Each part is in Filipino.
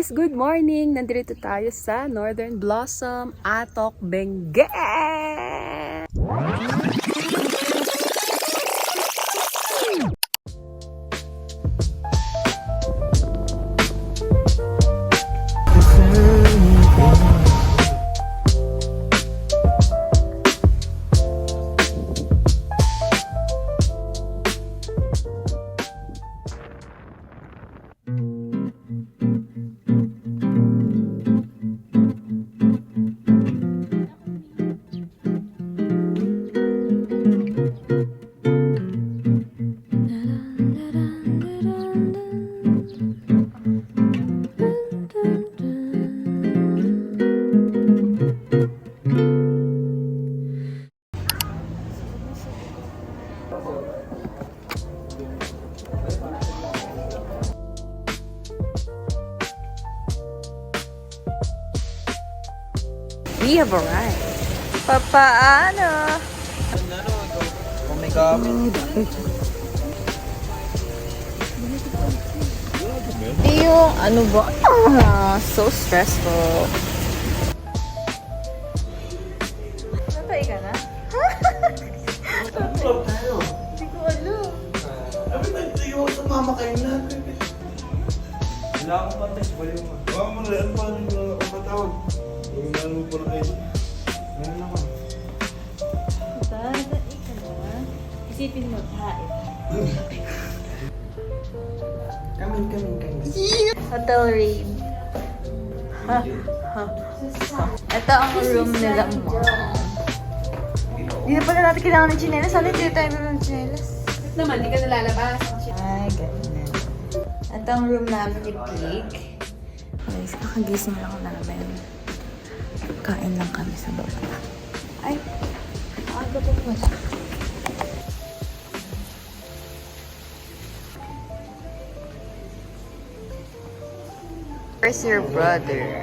guys! Good morning! Nandito tayo sa Northern Blossom, Atok, Benguet! We have arrived. Papaano? Oh my God. Yung ano ba? So stressful. Natay ka na? Hindi ko alam. Sabi na, hindi ko sumama kayo lahat. Wala akong contest, baliw mo. Baka mo na, ano pa ang matawag? Huwag na mo po na kayo. Meron ako. Bata, ikaw na. Isipin mo, haip. Kamin. Hotel Rain. Ito ang room nila mo. Hindi na pala natin kailangan ng chinelas. Sana hindi tayo ng chinelas. Naman, di ka nalalabas. Ay, ganyan. Ito ang room namin ni Pig. Guys, kakagising lang namin. Kain lang kami sa baba. Ay, aga po pala. Where's your brother?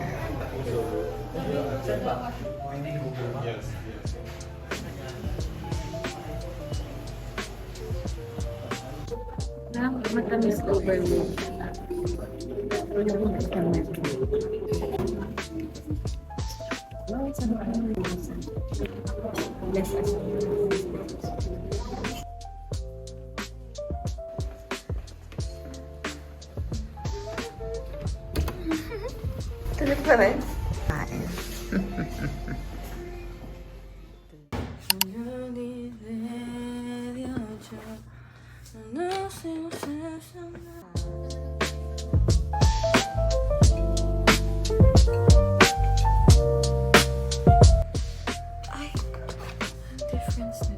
Matamis overload. Tulog pa rin? Kain. Ay, difference na.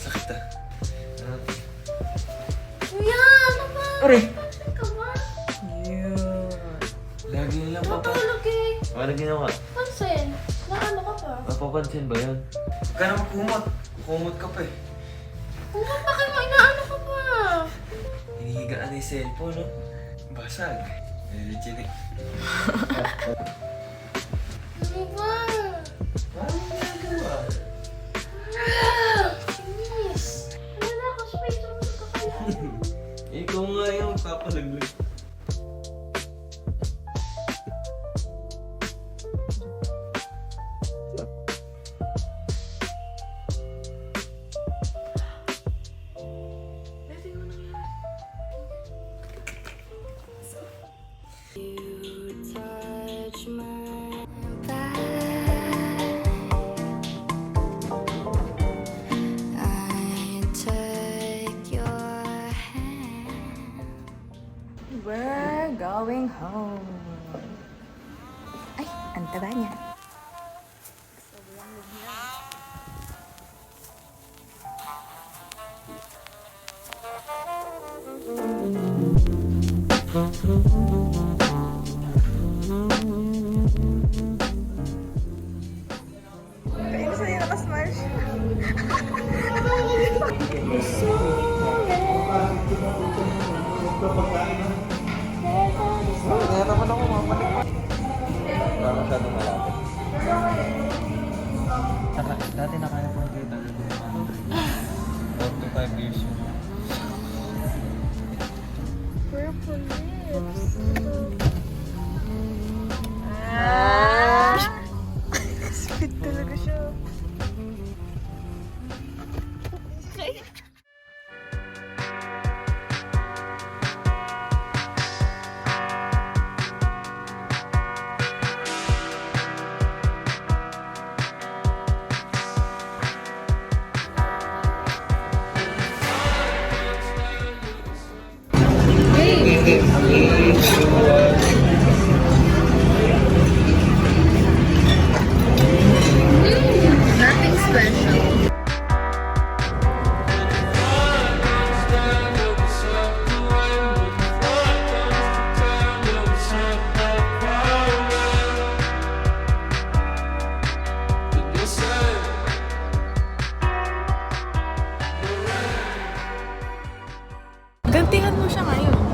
Sakit ah. Kuya, ano ba? Aray! Ano ka ba? Lagi lang papa. Matulog eh. Ano ginawa? Pansin. Naano ka pa? Mapapansin ba yun? Huwag ka naman kumot. Kumot ka pa eh. Kuya, bakit mo inaano ka pa? Hinihigaan na yung cellphone, no? Basag. Chinik. Ano ba? Parang ginagawa. Inis. Wala ako space. Ano ka kaya? Ikaw nga yung papalaglag. We're going home. Ay, ang taba niya. Kaya gusto niya nakasmash. Kapag Pagdihan mo siya ngayon.